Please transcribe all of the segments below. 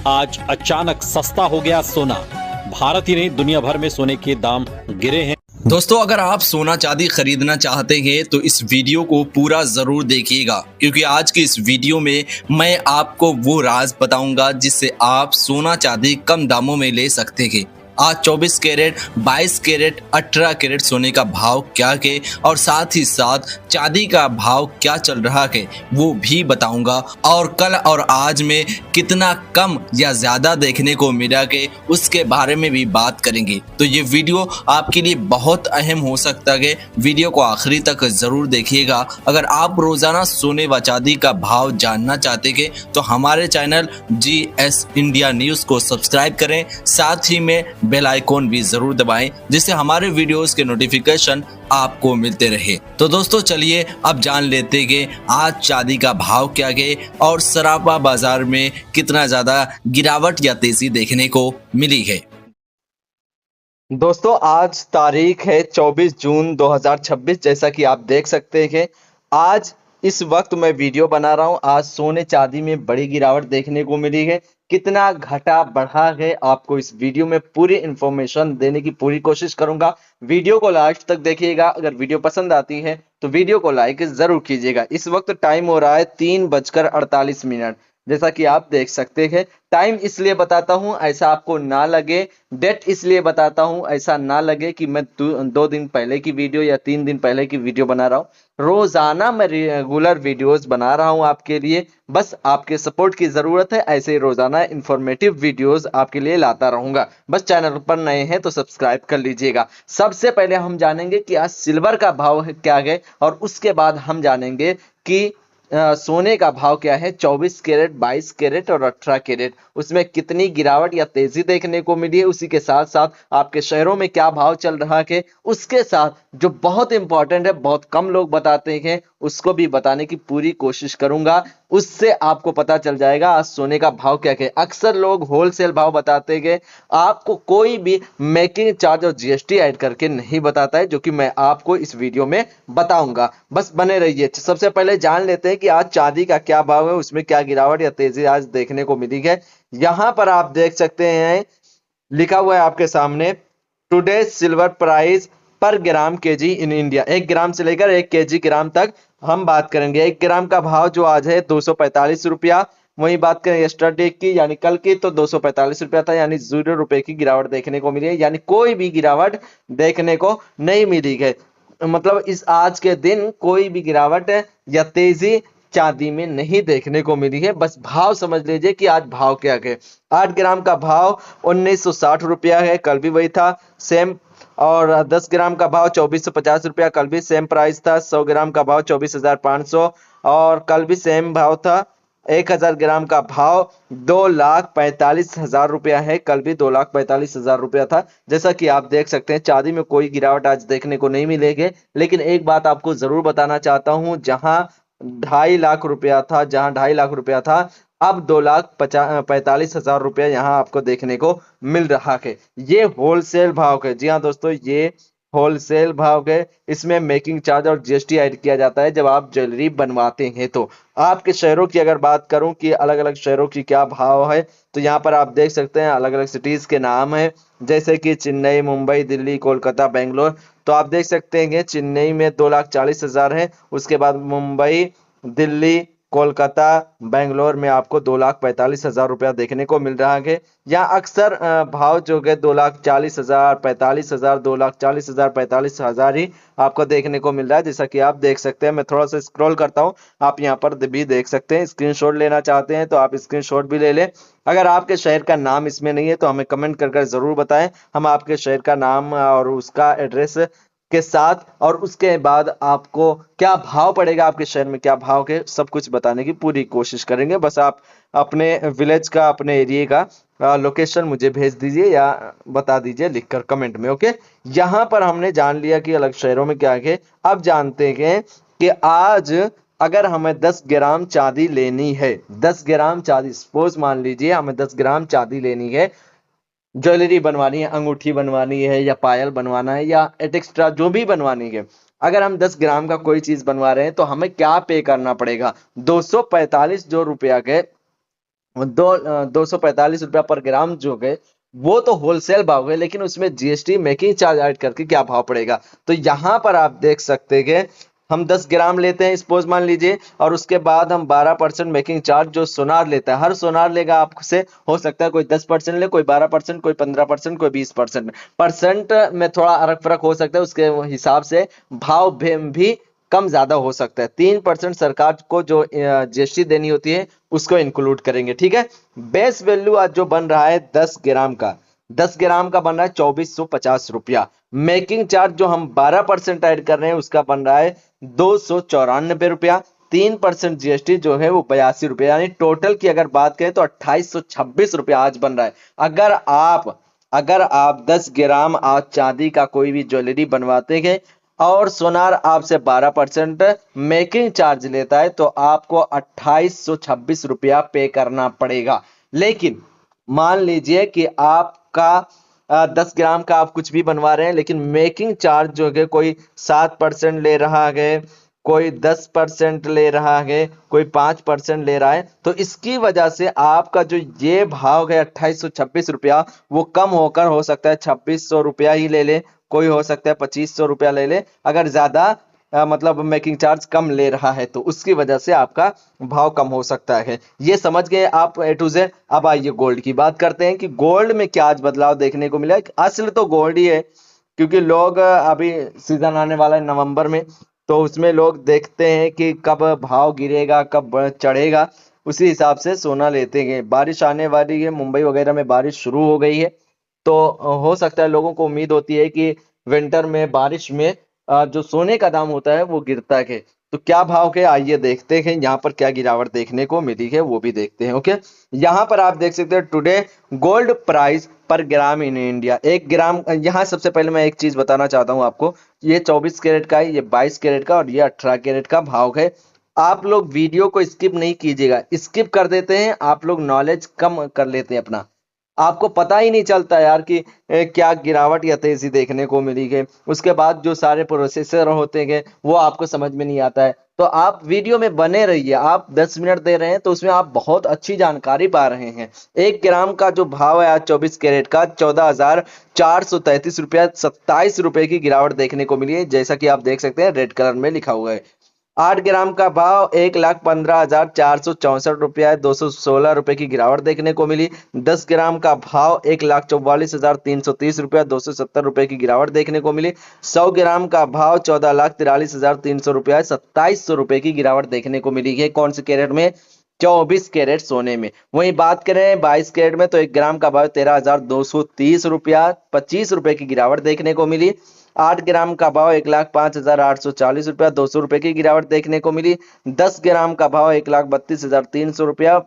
आज अचानक सस्ता हो गया सोना। भारत ही नहीं दुनिया भर में सोने के दाम गिरे हैं। दोस्तों, अगर आप सोना चांदी खरीदना चाहते हैं तो इस वीडियो को पूरा जरूर देखिएगा, क्योंकि आज की इस वीडियो में मैं आपको वो राज बताऊंगा जिससे आप सोना चांदी कम दामों में ले सकते हैं। आज 24 कैरेट, 22 कैरेट, 18 कैरेट सोने का भाव क्या है और साथ ही साथ चांदी का भाव क्या चल रहा है वो भी बताऊंगा, और कल और आज में कितना कम या ज्यादा देखने को मिला है उसके बारे में भी बात करेंगे। तो ये वीडियो आपके लिए बहुत अहम हो सकता है, वीडियो को आखिरी तक जरूर देखिएगा। अगर आप रोजाना सोने व चांदी का भाव जानना चाहते हैं तो हमारे चैनल GS इंडिया न्यूज को सब्सक्राइब करें, साथ ही में बेल आइकॉन भी जरूर दबाएं जिससे हमारे वीडियोस के नोटिफिकेशन आपको मिलते रहे। तो दोस्तों चलिए अब जान लेते हैं आज चांदी का भाव क्या है और सराफा बाजार में कितना ज्यादा गिरावट या तेजी देखने को मिली है। दोस्तों आज तारीख है 24 जून 2026। जैसा कि आप देख सकते हैं आज इस वक्त मैं वीडियो बना रहा हूं, आज सोने चांदी में बड़ी गिरावट देखने को मिली है। कितना घटा बढ़ा है आपको इस वीडियो में पूरी इंफॉर्मेशन देने की पूरी कोशिश करूंगा। वीडियो को लास्ट तक देखिएगा। अगर वीडियो पसंद आती है तो वीडियो को लाइक जरूर कीजिएगा। इस वक्त टाइम हो रहा है 3:48। जैसा कि आप देख सकते हैं, टाइम इसलिए बताता हूं ऐसा आपको ना लगे, डेट इसलिए बताता हूं ऐसा ना लगे कि मैं 2 दिन पहले की वीडियो या 3 दिन पहले की वीडियो बना रहा हूं। रोजाना मैं रेगुलर वीडियोस बना रहा हूं आपके लिए, बस आपके सपोर्ट की जरूरत है। ऐसे ही रोजाना इंफॉर्मेटिव वीडियोस आपके लिए लाता रहूंगा। बस चैनल पर नए हैं तो सब्सक्राइब कर लीजिएगा। सबसे पहले हम जानेंगे कि आज सिल्वर का भाव क्या है और उसके बाद हम जानेंगे कि सोने का भाव क्या है। 24 कैरेट, 22 कैरेट और 18 कैरेट उसमें कितनी गिरावट या तेजी देखने को मिली है। उसी के साथ साथ आपके शहरों में क्या भाव चल रहा है, उसके साथ जो बहुत इंपॉर्टेंट है, बहुत कम लोग बताते हैं, उसको भी बताने की पूरी कोशिश करूंगा। उससे आपको पता चल जाएगा आज सोने का भाव क्या है। अक्सर लोग होलसेल भाव बताते हैं, आपको कोई भी मेकिंग चार्ज और GST ऐड करके नहीं बताता है, जो कि मैं आपको इस वीडियो में बताऊंगा। बस बने रहिए। सबसे पहले जान लेते हैं कि आज चांदी का क्या भाव है, उसमें क्या गिरावट या तेजी आज देखने को मिली है। यहां पर आप देख सकते हैं लिखा हुआ है आपके सामने, टुडे सिल्वर प्राइस पर ग्राम केजी इन इंडिया। 1 ग्राम से लेकर 1 केजी ग्राम तक हम बात करेंगे। 1 ग्राम का भाव जो आज है 245 रुपया। वही बात करें यस्टरडे की यानी कल की तो 245 रुपया था, यानी 0 रुपए की गिरावट देखने को मिली है, यानी कोई भी गिरावट देखने को नहीं मिली है। मतलब इस आज के दिन कोई भी गिरावट या तेजी चांदी में नहीं देखने को मिली है। बस भाव समझ लीजिए कि आज भाव क्या है। 8 ग्राम का भाव 1960 रुपया है, कल भी वही था सेम। और 10 ग्राम का भाव 2450 रुपया, कल भी सेम प्राइस था। 100 ग्राम का भाव 24,500 और कल भी सेम भाव था। 1000 ग्राम का भाव 2,45,000 रुपया है, कल भी 2,45,000 रुपया था। जैसा कि आप देख सकते हैं चांदी में कोई गिरावट आज देखने को नहीं मिलेगी। लेकिन एक बात आपको जरूर बताना चाहता हूं, जहां 2.5 लाख रुपया था, अब 2,45,000 रुपया यहाँ आपको देखने को मिल रहा है। ये होलसेल भाव है। जी हाँ दोस्तों, ये होलसेल भाव है। इसमें मेकिंग चार्ज और GST ऐड किया जाता है जब आप ज्वेलरी बनवाते हैं। तो आपके शहरों की अगर बात करूं कि अलग अलग शहरों की क्या भाव है, तो यहाँ पर आप देख सकते हैं अलग अलग सिटीज के नाम है, जैसे कि चेन्नई, मुंबई, दिल्ली, कोलकाता, बेंगलोर। तो आप देख सकते हैं चेन्नई में 2,40,000 है, उसके बाद मुंबई, दिल्ली, कोलकाता, बेंगलोर में आपको 2,45,000 रुपया देखने को मिल रहा है। यहाँ अक्सर भाव जो है 2,40,000, 45,000, 2,40,000, 45,000 ही आपको देखने को मिल रहा है। जैसा कि आप देख सकते हैं, मैं थोड़ा सा स्क्रॉल करता हूँ, आप यहाँ पर भी देख सकते हैं। स्क्रीनशॉट लेना चाहते हैं तो आप स्क्रीनशॉट भी ले लें। अगर आपके शहर का नाम इसमें नहीं है तो हमें कमेंट कर जरूर बताएं, हम आपके शहर का नाम और उसका एड्रेस के साथ और उसके बाद आपको क्या भाव पड़ेगा, आपके शहर में क्या भाव के, सब कुछ बताने की पूरी कोशिश करेंगे। बस आप अपने विलेज का, अपने एरिया का लोकेशन मुझे भेज दीजिए या बता दीजिए लिखकर कमेंट में। ओके, यहाँ पर हमने जान लिया कि अलग शहरों में क्या है। अब जानते हैं कि आज अगर हमें 10 ग्राम चांदी लेनी है, 10 ग्राम चांदी, सपोज मान लीजिए हमें 10 ग्राम चांदी लेनी है, ज्वेलरी बनवानी है, अंगूठी बनवानी है या पायल बनवाना है या एक्स्ट्रा जो भी बनवानी है। अगर हम 10 ग्राम का कोई चीज बनवा रहे हैं तो हमें क्या पे करना पड़ेगा, 245 जो रुपया के ₹245 पर ग्राम जो गए वो तो होलसेल भाव गए, लेकिन उसमें जीएसटी मेकिंग चार्ज ऐड करके क्या भाव पड़ेगा। तो यहाँ पर आप देख सकते हैं कि हम 10 ग्राम लेते हैं सपोज मान लीजिए, और उसके बाद हम 12% मेकिंग चार्ज जो सोनार लेता है, हर सोनार लेगा आपसे, हो सकता है कोई 10% ले, कोई 12%, कोई 15%, कोई 20%। परसेंट में थोड़ा अरक फरक हो सकता है, उसके हिसाब से भाव भी कम ज्यादा हो सकता है। 3% सरकार को जो जीएसटी देनी होती है उसको इंक्लूड करेंगे, ठीक है। बेस वैल्यू आज जो बन रहा है 10 ग्राम का बन रहा है 2450 रुपया। मेकिंग चार्ज जो हम 12% ऐड कर रहे हैं उसका बन रहा है 294 रुपया। 3% जीएसटी जो है वो 82 रुपया, यानी टोटल की अगर बात करें तो 2826 रुपया आज बन रहा है। अगर आप 10 ग्राम आज चांदी का कोई भी ज्वेलरी बनवाते हैं और सोनार आपसे 12% मेकिंग चार्ज लेता है तो आपको 2826 रुपया पे करना पड़ेगा। लेकिन मान लीजिए कि आपका 10 ग्राम का आप कुछ भी बनवा रहे हैं, लेकिन मेकिंग चार्ज जो है कोई 7% ले रहा है, कोई 10% ले रहा है, कोई 5% ले रहा है, तो इसकी वजह से आपका जो ये भाव है 2826 रुपया वो कम होकर हो सकता है 2600 रुपया ही ले ले, कोई हो सकता है 2500 रुपया ले ले, अगर ज्यादा मतलब मेकिंग चार्ज कम ले रहा है तो उसकी वजह से आपका भाव कम हो सकता है। ये समझ गए आप ए टू जेड। अब आइए गोल्ड की बात करते हैं कि गोल्ड में क्या आज बदलाव देखने को मिला है। असल तो गोल्ड ही है, क्योंकि लोग अभी सीजन आने वाला है नवंबर में, तो उसमें लोग देखते हैं कि कब भाव गिरेगा कब चढ़ेगा, उसी हिसाब से सोना लेते हैं। बारिश आने वाली है, मुंबई वगैरह में बारिश शुरू हो गई है, तो हो सकता है लोगों को उम्मीद होती है कि विंटर में बारिश में जो सोने का दाम होता है वो गिरता है। तो क्या भाव के आइए देखते हैं यहाँ पर क्या गिरावट देखने को मिली है वो भी देखते हैं। ओके, यहाँ पर आप देख सकते हैं टुडे गोल्ड प्राइस पर ग्राम इन इंडिया। 1 ग्राम, यहाँ सबसे पहले मैं एक चीज बताना चाहता हूँ आपको, ये 24 कैरेट का है, ये 22 कैरेट का और ये 18 कैरेट का भाव है। आप लोग वीडियो को स्किप नहीं कीजिएगा, स्किप कर देते हैं आप लोग, नॉलेज कम कर लेते हैं अपना, आपको पता ही नहीं चलता यार कि क्या गिरावट या तेजी देखने को मिली है। उसके बाद जो सारे प्रोसेसर होते हैं वो आपको समझ में नहीं आता है। तो आप वीडियो में बने रहिए, आप 10 मिनट दे रहे हैं तो उसमें आप बहुत अच्छी जानकारी पा रहे हैं। 1 ग्राम का जो भाव है आज 24 कैरेट का 14,433 रुपया 27 रुपए की गिरावट देखने को मिली है, जैसा कि आप देख सकते हैं रेड कलर में लिखा हुआ है। 8 ग्राम का भाव 1,15,464 रुपया 216 रुपए की गिरावट देखने को मिली। 10 ग्राम का भाव 1,44,330 रुपया 270 रुपए की गिरावट देखने को मिली। 100 ग्राम का भाव 14,43,300 रुपया 2700 रुपए की गिरावट देखने को मिली है। कौन से कैरेट में? 24 कैरेट सोने में। वहीं बात करें 22 कैरेट में तो 1 ग्राम का भाव 13,230 रुपया 25 रुपए की गिरावट देखने को मिली। 8 ग्राम का भाव 1,05,840 रुपया 200 रुपए की गिरावट देखने को मिली। 10 ग्राम का भाव 1,32,300 रुपया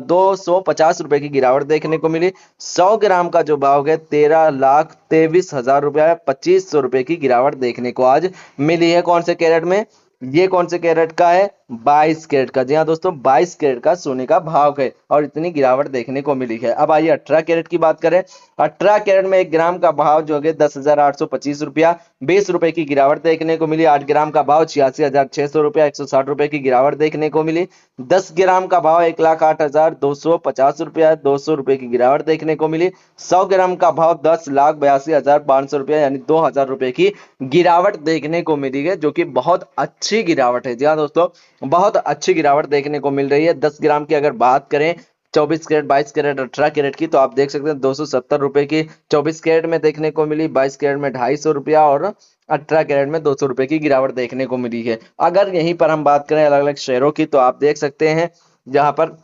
250 रुपए की गिरावट देखने को मिली। 100 ग्राम का जो भाव है 13,23,000 रुपया 2500 रुपए की गिरावट देखने को आज मिली है। कौन से कैरेट में? ये कौन से कैरेट का है? 22 कैरेट का। जी हाँ दोस्तों, 22 कैरेट का सोने का भाव है और इतनी गिरावट देखने को मिली है। अब आइए 18 कैरेट की बात करें। 18 कैरेट में 1 ग्राम का भाव जो है 10,825 रुपया 20 रुपए की गिरावट देखने को मिली। 8 ग्राम का भाव 86,600 रुपया 160 रुपए की गिरावट देखने को मिली। 10 ग्राम का भाव 1,08,250 रुपया 200 रुपए की गिरावट देखने को मिली। 100 ग्राम का भाव 10,82,500 रुपया यानी 2,000 रुपए की गिरावट देखने को मिली है, जो कि बहुत अच्छी गिरावट है। जी हाँ दोस्तों, बहुत अच्छी गिरावट देखने को मिल रही है। 10 ग्राम की अगर बात करें 24 कैरेट 22 कैरेट 18 कैरेट की, तो आप देख सकते हैं 270 रुपए की 24 कैरेट में देखने को मिली, 22 कैरेट में 250 रुपया और 18 कैरेट में 200 रुपए की गिरावट देखने को मिली है। अगर यहीं पर हम बात करें अलग अलग शेयरों की, तो आप देख सकते हैं जहां पर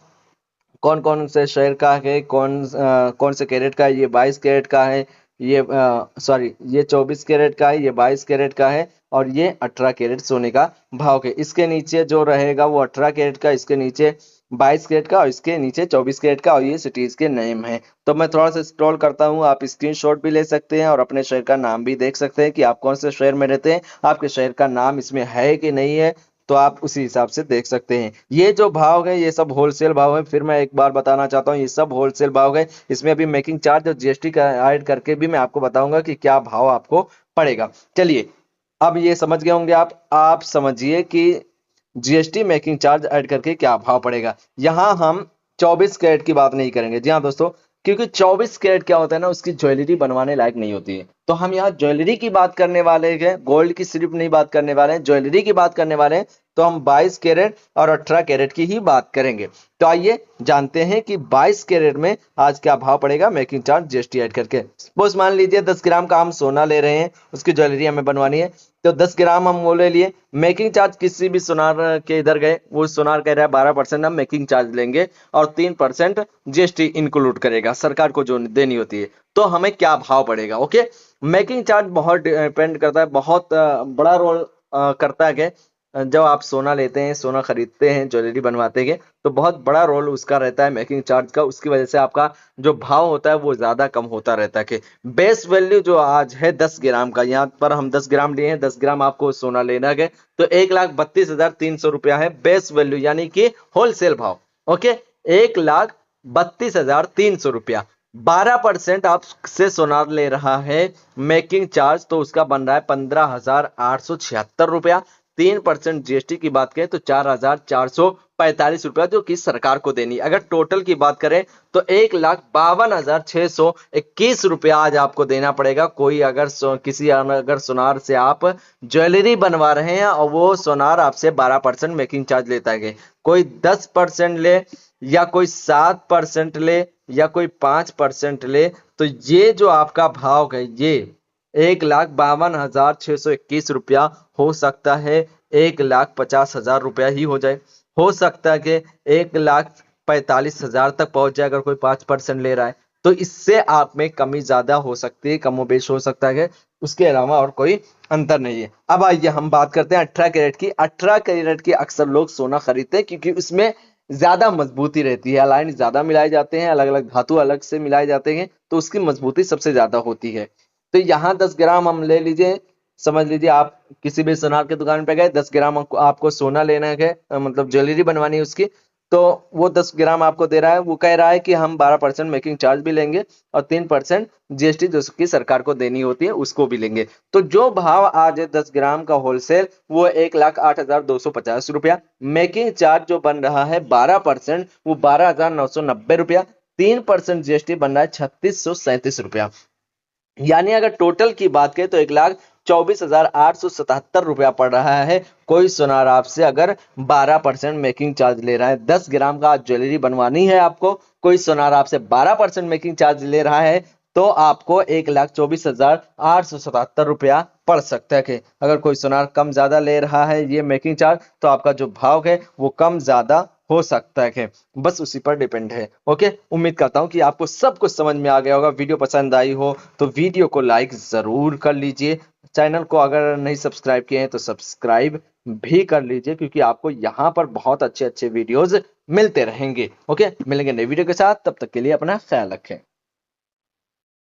कौन कौन से शेयर का है, कौन से कैरेट का है। ये 22 कैरेट का है, ये ये 24 कैरेट का है, ये 22 कैरेट का है और ये 18 कैरेट सोने का भाव है। इसके नीचे जो रहेगा वो 18 कैरेट का, इसके नीचे 22 कैरेट का और इसके नीचे 24 कैरेट का, और ये सिटीज के नेम है। तो मैं थोड़ा सा स्क्रॉल करता हूँ, आप स्क्रीनशॉट भी ले सकते हैं और अपने शेयर का नाम भी देख सकते हैं कि आप कौन से शेयर में रहते हैं, आपके शेयर का नाम इसमें है कि नहीं है, तो आप उसी हिसाब से देख सकते हैं। ये जो भाव है ये सब होलसेल भाव है। फिर मैं एक बार बताना चाहता हूँ, ये सब होलसेल भाव है, इसमें अभी मेकिंग चार्ज और जीएसटी का ऐड करके भी मैं आपको बताऊंगा कि क्या भाव आपको पड़ेगा। चलिए, अब ये समझ गए होंगे आप समझिए कि जीएसटी मेकिंग चार्ज ऐड करके क्या भाव पड़ेगा। यहाँ हम 24 कैरेट की बात नहीं करेंगे। जी हाँ दोस्तों, क्योंकि 24 कैरेट क्या होता है ना, उसकी ज्वेलरी बनवाने लायक नहीं होती है। तो हम यहाँ ज्वेलरी की बात करने वाले हैं, गोल्ड की सिर्फ नहीं बात करने वाले हैं, ज्वेलरी की बात करने वाले हैं। तो हम 22 कैरेट और 18 कैरेट की ही बात करेंगे। तो आइए जानते हैं कि 22 कैरेट में आज क्या भाव पड़ेगा मेकिंग चार्ज जीएसटी ऐड करके। सपोज मान लीजिए 10 ग्राम का हम सोना ले रहे हैं, उसकी ज्वेलरी हमें बनवानी है। तो 10 ग्राम हम वो ले लिए, मेकिंग चार्ज किसी भी सुनार के इधर गए, वो सुनार कह रहा है 12% हम मेकिंग चार्ज लेंगे और 3% जीएसटी इंक्लूड करेगा सरकार को जो देनी होती है। तो हमें क्या भाव पड़ेगा। ओके, मेकिंग चार्ज बहुत डिपेंड करता है, बहुत बड़ा रोल करता है कि जब आप सोना लेते हैं, सोना खरीदते हैं, ज्वेलरी बनवाते हैं, तो बहुत बड़ा रोल उसका रहता है मेकिंग चार्ज का। उसकी वजह से आपका जो भाव होता है वो ज्यादा कम होता रहता है। कि बेस वैल्यू जो आज है 10 ग्राम का, यहाँ पर हम 10 ग्राम लिए हैं, 10 ग्राम आपको सोना लेना है, तो 1,32,300 रुपया है बेस वैल्यू, यानी कि होलसेल भाव। ओके, 1,32,300 रुपया। 12% आपसे सोनार ले रहा है मेकिंग चार्ज, तो उसका बन रहा है 15,876 रुपया। 3% जीएसटी की बात करें तो 4,445 रुपया जो कि सरकार को देनी। अगर टोटल की बात करें तो 1,52,621 रुपया आज आपको देना पड़ेगा। कोई अगर किसी अगर सोनार से आप ज्वेलरी बनवा रहे हैं और वो सोनार आपसे 12% मेकिंग चार्ज लेता है, कोई 10% ले या कोई 7% ले या कोई 5% ले, तो ये जो आपका भाव है ये 1,52,621 रुपया हो सकता है 1,50,000 रुपया ही हो जाए। हो सकता है कि 1,45,000 तक पहुंच जाए अगर कोई 5% ले रहा है। तो इससे आप में कमी ज्यादा हो सकती है, कमोबेश हो सकता है, उसके अलावा और कोई अंतर नहीं है। अब आइए हम बात करते हैं 18 कैरेट की। 18 कैरेट की अक्सर लोग सोना खरीदते हैं क्योंकि उसमें ज्यादा मजबूती रहती है, अलायन ज्यादा मिलाए जाते हैं, अलग अलग धातु अलग से मिलाए जाते हैं, तो उसकी मजबूती सबसे ज्यादा होती है। तो यहाँ 10 ग्राम हम ले लीजिए, समझ लीजिए आप किसी भी सोनार की दुकान पे गए, 10 ग्राम आपको सोना लेना है, मतलब ज्वेलरी बनवानी है उसकी, तो वो 10 ग्राम आपको दे रहा है। वो कह रहा है कि हम 12% मेकिंग चार्ज भी लेंगे और 3% जीएसटी जो कि सरकार को देनी होती है उसको भी लेंगे। तो जो भाव आज है 10 ग्राम का होलसेल वो 1,08,250 रुपया। मेकिंग चार्ज जो बन रहा है 12%, वो 12,990 रुपया। 3% जीएसटी बन रहा है 3,637 रुपया। यानी अगर टोटल की बात करें तो 1,24,877 रुपया पड़ रहा है। कोई सुनार आपसे अगर 12% मेकिंग चार्ज ले रहा है, 10 ग्राम का ज्वेलरी बनवानी है आपको, कोई सुनार आपसे 12% मेकिंग चार्ज ले रहा है, तो आपको 1,24,877 रुपया पड़ सकता है। कि अगर कोई सुनार कम ज्यादा ले रहा है ये मेकिंग चार्ज, तो आपका जो भाव है वो कम ज्यादा हो सकता है, बस उसी पर डिपेंड है। ओके, उम्मीद करता हूं कि आपको सब कुछ समझ में आ गया होगा। वीडियो पसंद आई हो तो वीडियो को लाइक जरूर कर लीजिए। चैनल को अगर नहीं सब्सक्राइब किए हैं तो सब्सक्राइब भी कर लीजिए, क्योंकि आपको यहाँ पर बहुत अच्छे अच्छे वीडियोस मिलते रहेंगे। ओके, मिलेंगे नई वीडियो के साथ, तब तक के लिए अपना ख्याल रखें।